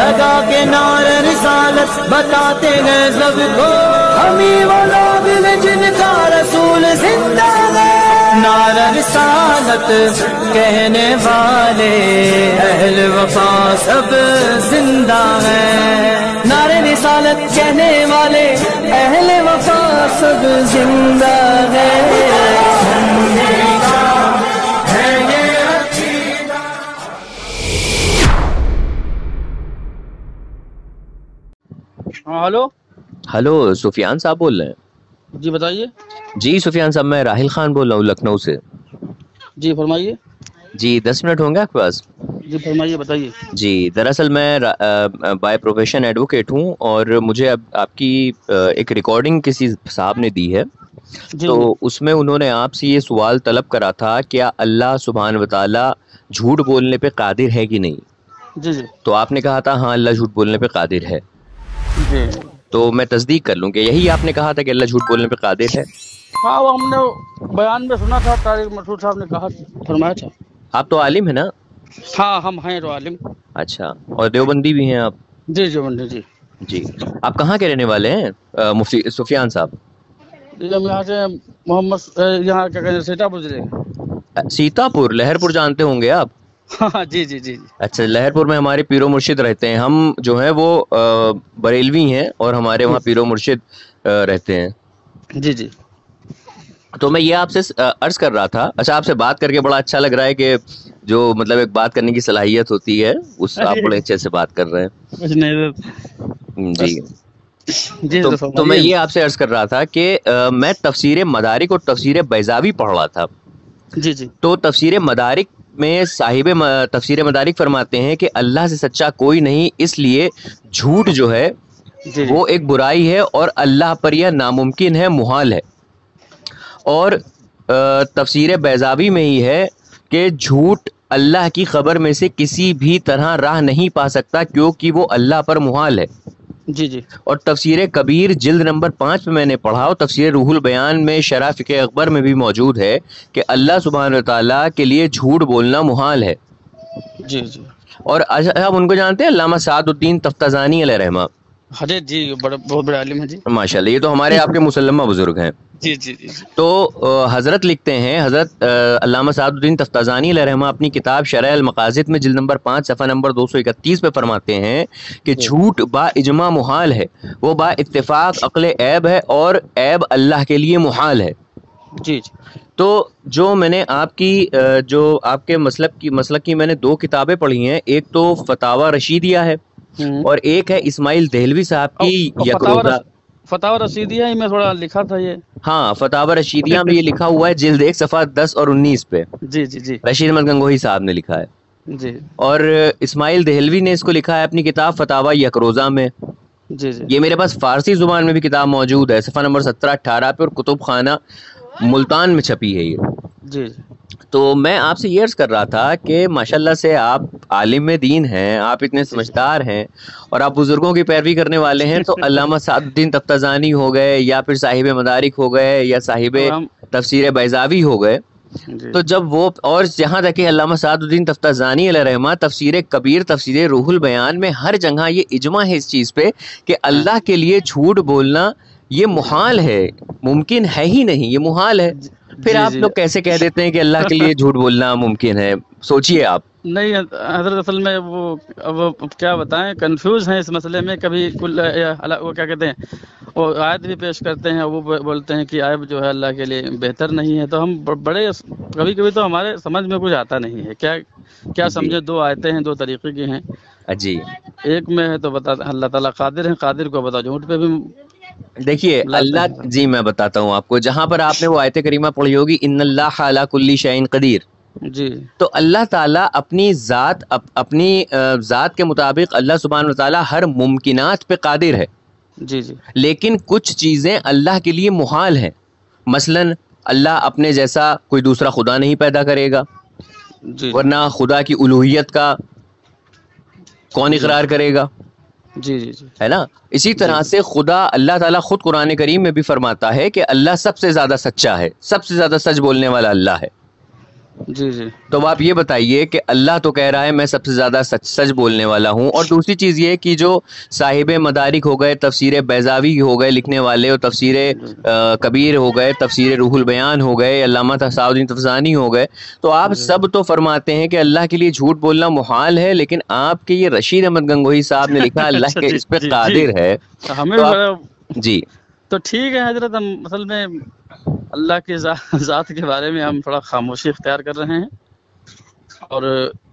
لگا کے نعرہ رسالت بتاتے گئے سب کو، ہمیں وہ لوگ ہیں جن کا رسول زندہ ہے۔ نعرہ رسالت کہنے والے اہل وفا سب زندہ ہیں، نعرہ رسالت کہنے والے اہل وفا سب زندہ ہیں۔ ہلو ہلو، سفیان صاحب بول رہے ہیں؟ جی بتائیے۔ جی سفیان صاحب، میں راحل خان بول رہا ہوں لکھنؤ سے۔ جی فرمائیے۔ جی 10 منٹ ہوں گے آپ کے پاس؟ جی فرمائیے، بتائیے۔ جی دراصل میں بائی پروفیشن ایڈوکیٹ ہوں، اور مجھے اب آپ کی ایک ریکارڈنگ کسی صاحب نے دی ہے، جی تو اس میں انہوں نے آپ سے یہ سوال طلب کرا تھا، کیا اللہ سبحانہ و تعالیٰ جھوٹ بولنے پہ قادر ہے کہ نہیں؟ جی جی تو آپ نے کہا تھا ہاں اللہ جھوٹ بولنے پہ قادر ہے۔ جی تو میں تصدیق کر لوں کہ یہی آپ نے کہا تھا کہ اللہ جھوٹ بولنے پہ قادر ہے؟ ہاں، وہ ہم نے بیان میں سنا تھا، طارق مسعود صاحب نے کہا فرمایا تھا۔ آپ تو عالم ہیں نا؟ ہاں ہم ہیں تو عالم۔ اچھا، اور دیوبندی بھی ہیں آپ؟ جی جی بندے جی۔ جی، آپ کہاں کے رہنے والے ہیں مفتی سفیان صاحب؟ جی ہم یہاں سے محمد یہاں کیا کہتے ہیں سیتا پوجرے۔ سیتا پور، لہر پور جانتے ہوں گے آپ؟ ہاں جی جی جی۔ اچھا، لہر پور میں ہمارے پیر و مرشد رہتے ہیں، ہم جو ہیں وہ بریلوی ہیں، اور ہمارے وہاں پیر و مرشد رہتے ہیں۔ جی جی۔ تو میں یہ آپ سے عرض کر رہا تھا، اچھا آپ سے بات کر کے بڑا اچھا لگ رہا ہے کہ جو مطلب ایک بات کرنے کی صلاحیت ہوتی ہے، اس آپ بڑے اچھے سے بات کر رہے ہیں۔ کچھ نہیں جی جی۔ تو میں یہ آپ سے عرض کر رہا تھا کہ میں تفسیر مدارک اور تفسیر بیضاوی پڑھ رہا تھا۔ جی جی۔ تو تفسیر مدارک میں صاحب تفسیر مدارک فرماتے ہیں کہ اللہ سے سچا کوئی نہیں، اس لیے جھوٹ جو ہے وہ ایک برائی ہے، اور اللہ پر یہ ناممکن ہے، محال ہے۔ اور تفسیر بیضاوی میں ہی ہے کہ جھوٹ اللہ کی خبر میں سے کسی بھی طرح راہ نہیں پا سکتا، کیونکہ وہ اللہ پر محال ہے۔ جی جی۔ اور تفسیر کبیر جلد نمبر 5 میں میں نے پڑھا، اور تفسیر روح البیان میں شرح فقہ اکبر میں بھی موجود ہے کہ اللہ سبحانہ وتعالیٰ کے لیے جھوٹ بولنا محال ہے۔ جی جی۔ اور آپ ان کو جانتے ہیں، علامہ سعد الدین تفتازانی علیہ رحمہ؟ حضرت جی بہت بڑے عالم ہیں جی۔ ماشاءاللہ، یہ تو ہمارے آپ کے مسلمہ بزرگ ہیں۔ جی جی جی۔ تو حضرت لکھتے ہیں، حضرت علامہ سعد الدین تفتازانی علیہ رحمہ اپنی کتاب شرح المقاصد میں جلد نمبر 5 صفحہ نمبر 231 پہ فرماتے ہیں کہ جھوٹ با اجماع محال ہے، وہ با اتفاق عقل عیب ہے، اور عیب اللہ کے لیے محال ہے۔ جی جی۔ تو جو میں نے آپ کی جو آپ کے مسلک کی میں نے 2 کتابیں پڑھی ہیں، ایک تو فتاوی رشیدیہ ہے، اور ایک ہے اسماعیل دہلوی صاحب کی یکروزہ فتاوی رشیدیہ میں تھوڑا لکھا تھا یہ۔ ہاں، فتاوی رشیدیہ میں یہ لکھا ہوا ہے جلد 1 صفحہ 10 اور 19 پہ۔ جی جی جی۔ رشید احمد گنگوہی صاحب نے لکھا ہے۔ جی۔ اور اسماعیل دہلوی نے اس کو لکھا ہے اپنی کتاب فتاوی یکروزہ میں۔ جی جی۔ یہ میرے پاس فارسی زبان میں بھی کتاب موجود ہے، صفحہ نمبر 17-18 پہ، اور کتب خانہ ملتان میں چھپی ہے یہ۔ جی۔ تو میں آپ سے یہ عرض کر رہا تھا کہ ماشاءاللہ سے آپ عالم دین ہیں، آپ اتنے سمجھدار ہیں، اور آپ بزرگوں کی پیروی کرنے والے ہیں، تو علامہ سعد الدین تفتازانی ہو گئے، یا پھر صاحب مدارک ہو گئے، یا صاحب تفسیر بیضاوی ہو گئے، تو جب وہ، اور یہاں تک کہ علامہ سعد الدین تفتازانی علیہ رحمہ تفسیر کبیر، تفسیر روح البیان میں ہر جگہ یہ اجماع ہے اس چیز پہ کہ اللہ کے لیے جھوٹ بولنا یہ محال ہے، ممکن ہے ہی نہیں، یہ محال ہے۔ پھر آپ لوگ کیسے کہہ دیتے ہیں کہ اللہ کے لیے جھوٹ بولنا ممکن ہے؟ سوچئے آپ۔ نہیں حضرت، اصل میں وہ کیا بتائیں، کنفیوز ہیں اس مسئلے میں۔ کبھی وہ کیا کہتے ہیں، وہ آیت بھی پیش کرتے ہیں، وہ بولتے ہیں کہ آیت جو ہے اللہ کے لیے بہتر نہیں ہے، تو ہم بڑے کبھی کبھی تو ہمارے سمجھ میں کچھ آتا نہیں ہے، کیا سمجھے۔ 2 آیتیں ہیں، 2 طریقے کی ہیں۔ جی، ایک میں ہے تو بتا اللہ تعالیٰ قادر ہے، قادر کو بتا جھوٹ پہ بھی دیکھیے اللہ، جی میں بتاتا ہوں آپ کو، جہاں پر آپ نے وہ آیت کریمہ پڑھی ہوگی ان اللہ علی کل شیء قدیر، جی، تو اللہ تعالیٰ اپنی ذات کے مطابق اللہ سبحانہ وتعالیٰ ہر ممکنات پہ قادر ہے۔ جی جی۔ لیکن کچھ چیزیں اللہ کے لیے محال ہیں، مثلا اللہ اپنے جیسا کوئی دوسرا خدا نہیں پیدا کرے گا، ورنہ خدا کی الوہیت کا کون اقرار کرے گا؟ جی جی جی، ہے نا؟ اسی طرح سے خدا اللہ تعالیٰ خود قرآن کریم میں بھی فرماتا ہے کہ اللہ سب سے زیادہ سچا ہے، سب سے زیادہ سچ بولنے والا اللہ ہے۔ جی جی تو اب آپ یہ بتائیے کہ اللہ تو کہہ رہا ہے میں سب سے زیادہ سچ بولنے والا ہوں، اور دوسری چیز یہ کہ جو صاحب مدارک ہو گئے، تفسیر بیضاوی ہو گئے لکھنے والے، اور تفسیر کبیر ہو گئے، تفسیر روح البیان ہو گئے، علامہ صاحب الدین تفزانی ہو گئے، تو آپ سب تو فرماتے ہیں کہ اللہ کے لیے جھوٹ بولنا محال ہے، لیکن آپ کے یہ رشید احمد گنگوہی صاحب نے لکھا اللہ کے اس پہ قادر ہے. ہمیں تو بڑا جی تو ٹھیک ہے حضرت، ہم اصل میں اللہ کی ذات کے بارے میں ہم تھوڑا خاموشی اختیار کر رہے ہیں، اور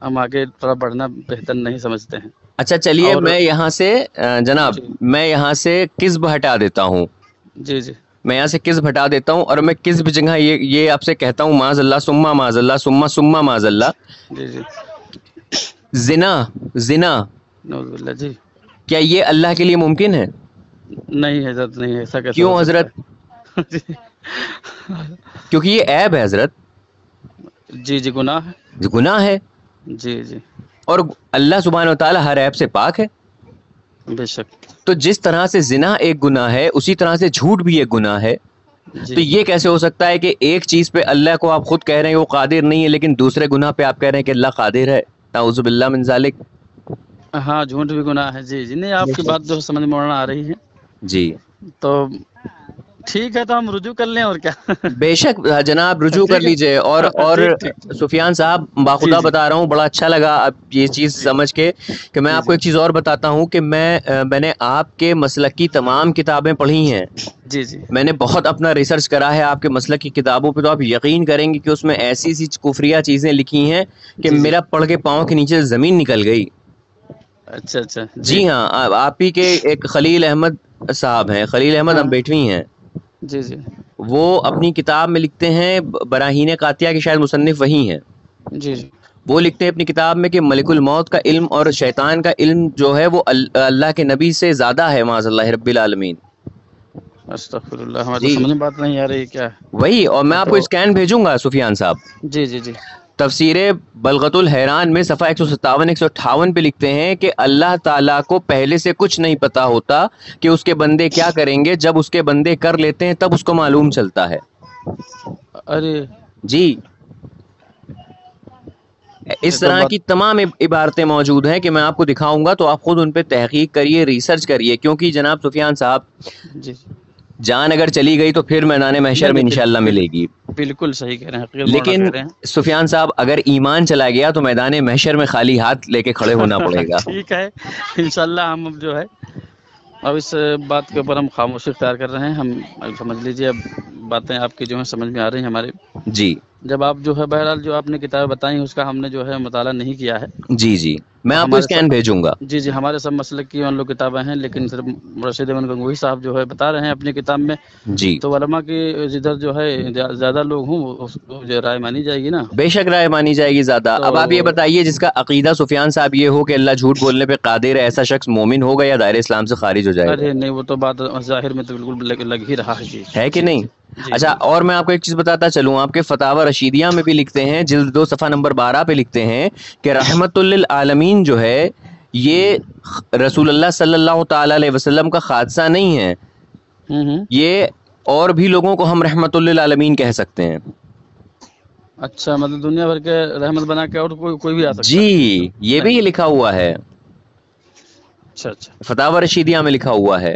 ہم آگے تھوڑا بڑھنا بہتر نہیں سمجھتے ہیں. اچھا چلیے، اور میں یہاں سے جناب جی میں یہاں سے کذب ہٹا دیتا ہوں، جی جی میں یہاں سے کذب ہٹا دیتا ہوں، اور میں کذب جگہ یہ آپ سے کہتا ہوں معاذ اللہ ثم معاذ اللہ ثم معاذ اللہ. جی جی زنا نعوذ باللہ. جی کیا یہ اللہ کے لیے ممکن ہے؟ نہیں حضرت، نہیں، ایسا کیسے کیوں ہو حضرت؟ سکتا ہے؟ جی کیونکہ یہ عیب ہے حضرت، جی جی گناہ ہے. گناہ ہے، جی جی اور اللہ سبحانہ و تعالیٰ ہر عیب سے پاک ہے. بے شک. تو جس طرح سے زنا ایک گناہ ہے، اسی طرح سے جھوٹ بھی ایک گناہ ہے. جی تو یہ کیسے ہو سکتا ہے کہ ایک چیز پہ اللہ کو آپ خود کہہ رہے ہیں وہ قادر نہیں ہے، لیکن دوسرے گناہ پہ آپ کہہ رہے ہیں کہ اللہ قادر ہے؟ نعوذ باللہ من ذالک. ہاں، جھوٹ بھی گناہ ہے. جی جی نہیں، آپ کی بات جو سمجھ میں آ رہی ہے. جی تو ٹھیک ہے، تو ہم رجوع کر لیں اور کیا. بے شک جناب، رجوع کر ٹھیک ہے. لیجئے. اور ٹھیک ٹھیک. سفیان صاحب جی باخدا جی بتا رہا ہوں، بڑا اچھا لگا اب یہ چیز جی سمجھ کے کہ میں جی آپ کو جی ایک چیز اور بتاتا ہوں کہ میں نے آپ کے مسلک کی تمام کتابیں پڑھی ہیں. جی جی میں نے بہت اپنا ریسرچ کرا ہے آپ کے مسلک کی کتابوں پہ، تو آپ یقین کریں گے کہ اس میں ایسی کفریہ چیزیں لکھی ہیں کہ جی جی. میرا پڑھ کے پاؤں کے نیچے زمین نکل گئی. اچھا اچھا. جی ہاں، آپ ہی کے ایک خلیل احمد صاحب ہیں، خلیل احمد ہاں. امبیٹوی ہیں، جی جی وہ اپنی کتاب میں لکھتے ہیں، براہین قاطعہ کے شاید مصنف وہی ہیں. جی جی وہ لکھتے ہیں اپنی کتاب میں کہ ملک الموت کا علم اور شیطان کا علم جو ہے وہ اللہ کے نبی سے زیادہ ہے، معاذ اللہ رب العالمین. استغفر اللہ. ہمیں تو جی سمجھ میں بات نہیں آ رہی کیا ہے. وہی، اور میں آپ کو تو اسکین بھیجوں گا سفیان صاحب. جی جی جی تفسیر بلغت الحیران میں صفحہ 157 158 پہ لکھتے ہیں کہ اللہ تعالیٰ کو پہلے سے کچھ نہیں پتا ہوتا کہ اس کے بندے کیا کریں گے، جب اس کے بندے کر لیتے ہیں تب اس کو معلوم چلتا ہے. ارے جی یہ اس تو طرح بات. کی تمام عبارتیں موجود ہیں کہ میں آپ کو دکھاؤں گا، تو آپ خود ان پہ تحقیق کریے، ریسرچ کریے، کیونکہ جناب سفیان صاحب جی جان اگر چلی گئی تو پھر میدان محشر نہیں میں نہیں، انشاءاللہ ملے گی. بالکل صحیح کہہ رہے ہیں، حقیقت مولانا لیکن کہہ رہے ہیں. سفیان صاحب اگر ایمان چلا گیا تو میدان محشر میں خالی ہاتھ لے کے کھڑے ہونا پڑے گا. ٹھیک ہے، انشاءاللہ ہم اب جو ہے اب اس بات کے اوپر ہم خاموشی اختیار کر رہے ہیں. ہم سمجھ لیجیے اب باتیں آپ کی جو ہیں سمجھ میں آ رہی ہیں ہمارے. جی جب آپ جو ہے بہرحال جو آپ نے کتابیں بتائیں اس کا ہم نے جو ہے مطالعہ نہیں کیا ہے. جی جی میں آپ کو ہمارے اسکین بھیجوں گا. جی جی ہمارے سب مسلک کی ان لوگ کتابیں ہیں، لیکن صرف رشید احمد گنگوہی صاحب جو ہے بتا رہے ہیں اپنی کتاب میں، جی تو علماء کی جدھر جو ہے زیادہ لوگ ہوں اس کو جو رائے مانی جائے گی نا. بے شک رائے مانی جائے گی زیادہ. تو اب آپ یہ بتائیے جس کا عقیدہ سفیان صاحب یہ ہو کہ اللہ جھوٹ بولنے پہ قادر ہے، ایسا شخص مومن ہوگا یا دائرہ اسلام سے خارج ہو جائے گا؟ ارے نہیں، وہ تو بات ظاہر میں تو بالکل لگ ہی رہا ہے. جی ہے کہ جی نہیں؟ جی اچھا، جی اور میں آپ کو ایک چیز بتاتا چلوں، آپ کے فتاوی رشیدیہ میں بھی لکھتے ہیں، جلد 2 صفحہ نمبر 12 پہ لکھتے ہیں کہ رحمت للعالمین جو ہے یہ رسول اللہ صلی اللہ تعالی علیہ وسلم کا حادثہ نہیں ہے، یہ اور بھی لوگوں کو ہم رحمت للعالمین کہہ سکتے ہیں. اچھا، مطلب دنیا بھر کے رحمت بنا کے اور کوئی بھی آ سکتا ہے. جی یہ بھی یہ لکھا ہوا ہے، اچھا اچھا. فتاوی رشیدیہ میں لکھا ہوا ہے.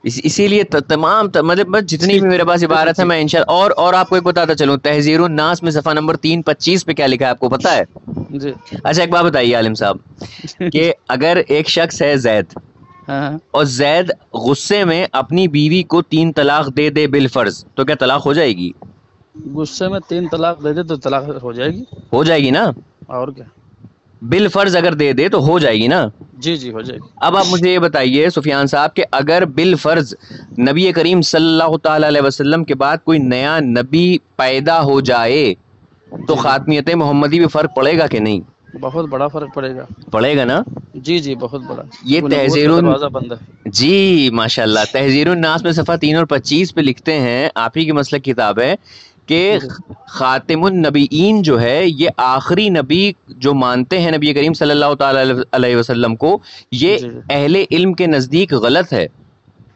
اسی لیے تمام مطلب جتنی بھی میرے پاس عبارت ہے جی میں انشاءاللہ اور آپ کو ایک بتاتا چلوں، تحذیر الناس میں صفحہ نمبر 325 پہ کیا لکھا ہے آپ کو پتا ہے؟ جی اچھا ایک بات بتائیے عالم صاحب کہ اگر ایک شخص ہے زید ہاں اور زید غصے میں اپنی بیوی کو 3 طلاق دے دے بالفرض، تو کیا طلاق ہو جائے گی؟ غصے میں 3 طلاق دے دے تو طلاق ہو جائے گی. ہو جائے گی نا؟ اور کیا، بالفرض اگر دے دے تو ہو جائے گی نا؟ جی جی ہو جائے گی. اب آپ مجھے یہ بتائیے سفیان صاحب کہ اگر بالفرض نبی کریم صلی اللہ تعالی علیہ وسلم کے بعد کوئی نیا نبی پیدا ہو جائے تو جی خاتمیت محمدی میں فرق پڑے گا کہ نہیں؟ بہت بڑا فرق پڑے گا. پڑے گا نا؟ جی جی بہت بڑا. یہ نبوت تحذیر کا دروازہ بند ہے. جی ماشاءاللہ، تحذیر الناس میں صفحہ 3 اور 25 پہ لکھتے ہیں، آپ ہی کی مسلک کتاب ہے، کہ جی خاتم النبیین جو ہے یہ آخری نبی جو مانتے ہیں نبی کریم صلی اللہ تعالی علیہ وسلم کو، یہ جی اہل علم کے نزدیک غلط ہے.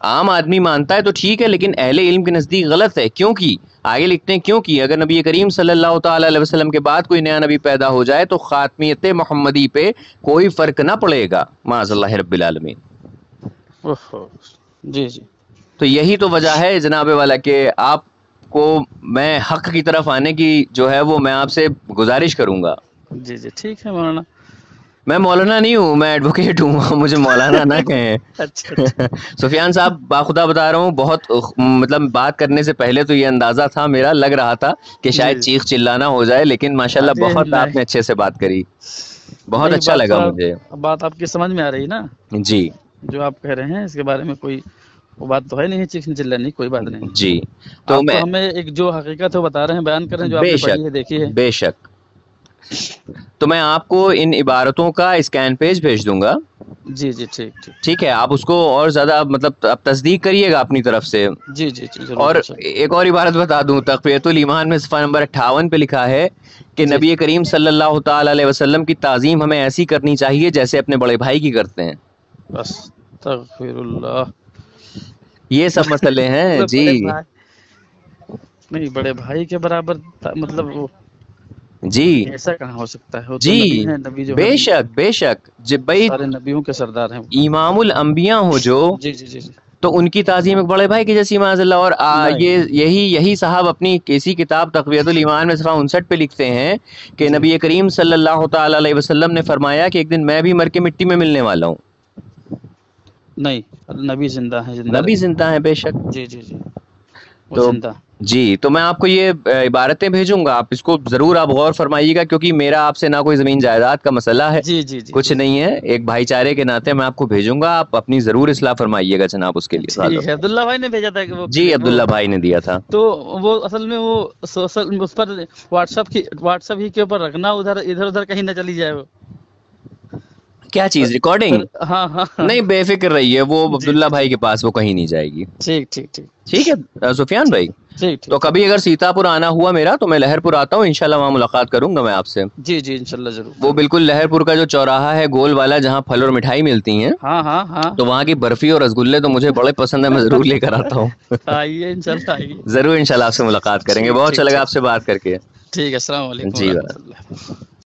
عام آدمی مانتا ہے تو ٹھیک ہے، لیکن اہل علم کے نزدیک غلط ہے. کیونکہ آگے لکھتے ہیں کیونکہ اگر نبی کریم صلی اللہ تعالی علیہ وسلم کے بعد کوئی نیا نبی پیدا ہو جائے تو خاتمیت محمدی پہ کوئی فرق نہ پڑے گا معاذ اللہ رب العالمین. جی جی. تو یہی تو وجہ ہے جناب والا کہ آپ کو میں حق کی طرف آنے کی جو ہے وہ میں آپ سے گزارش کروں گا. جی جی ٹھیک ہے مولانا. میں مولانا نہیں ہوں، میں ایڈوکیٹ ہوں، مجھے مولانا نہ کہیں. اچھا. سفیان صاحب باخدا بتا رہا ہوں، بہت مطلب بات کرنے سے پہلے تو یہ اندازہ تھا میرا، لگ رہا تھا کہ شاید چیخ چلانا ہو جائے، لیکن ماشاءاللہ بہت آپ نے اچھے سے بات کری، بہت اچھا لگا مجھے. بات آپ کی سمجھ میں آ رہی نا جی. جو آپ کہہ رہے ہیں اس کے بارے میں کوئی وہ بات تو ہے نہیں، چیخنے چلانے کوئی بات نہیں. جی. تو میں ہمیں ایک جو حقیقت ہے بتا رہے ہیں، بیان کر رہے ہیں جو آپ نے پڑھی ہے دیکھی ہے. بے شک. تو میں آپ کو ان عبارتوں کا اسکین پیج بھیج دوں گا. جی جی ٹھیک ٹھیک ٹھیک ہے، آپ اس کو اور زیادہ مطلب آپ تصدیق کریے گا اپنی طرف سے. جی جی جی. اور ایک اور عبارت بتا دوں، تقویۃ الایمان میں صفحہ نمبر 58 پہ لکھا ہے کہ نبی کریم صلی اللہ تعالی علیہ وسلم کی تعظیم ہمیں ایسی کرنی چاہیے جیسے اپنے بڑے بھائی کی کرتے ہیں. استغفر اللہ. یہ سب مسئلے ہیں. جی نہیں، بڑے بھائی کے برابر مطلب جی ایسا کہاں ہو سکتا ہے؟ جی بے شک بے شک. جب بھائی سارے نبیوں کے سردار ہیں، امام الانبیاء ہو جو، جی جی جی، تو ان کی تعظیم ایک بڑے بھائی کی جیسی معاذ اللہ. اور یہی صاحب اپنی کسی کتاب تقویۃ الایمان میں صفحہ 59 پہ لکھتے ہیں کہ نبی کریم صلی اللہ تعالی علیہ وسلم نے فرمایا کہ ایک دن میں بھی مر کے مٹی میں ملنے والا ہوں. نہیں، نبی زندہ ہیں، نبی زندہ ہیں بے شک. جی جی جی. تو جی، تو میں آپ کو یہ عبارتیں بھیجوں گا، آپ اس کو ضرور آپ غور فرمائیے گا، کیونکہ میرا آپ سے نہ کوئی زمین جائیداد کا مسئلہ ہے، جی جی جی کچھ نہیں ہے، ایک بھائی چارے کے ناطے میں آپ کو بھیجوں گا، آپ اپنی ضرور اصلاح فرمائیے گا جناب اس کے لیے. عبداللہ بھائی نے بھیجا تھا کہ وہ، جی عبداللہ بھائی نے دیا تھا. تو وہ اصل میں وہ سوشل اس پر واٹس ایپ ہی کے اوپر رکھنا، ادھر ادھر کہیں نہ چلی جائے. وہ کیا چیز ریکارڈنگ؟ ہاں ہاں نہیں، بے فکر رہیے، وہ عبداللہ بھائی کے پاس وہ کہیں نہیں جائے گی. ٹھیک ٹھیک ٹھیک ٹھیک ہے سفیان بھائی. تو کبھی اگر سیتا پور آنا ہوا میرا تو میں لہر پور آتا ہوں، انشاءاللہ وہاں ملاقات کروں گا میں آپ سے. جی جی انشاءاللہ ضرور. وہ بالکل لہر پور کا جو چوراہا ہے گول والا جہاں پھل اور مٹھائی ملتی ہیں، ہاں ہاں ہاں، تو وہاں کی برفی اور رسگلے تو مجھے بڑے پسند ہے، میں ضرور لے کر آتا ہوں. آئیے انشاءاللہ آئیے. ضرور انشاءاللہ آپ سے ملاقات کریں گے. بہت اچھا لگا آپ سے بات کر کے. ٹھیک ہے، السلام علیکم. جی.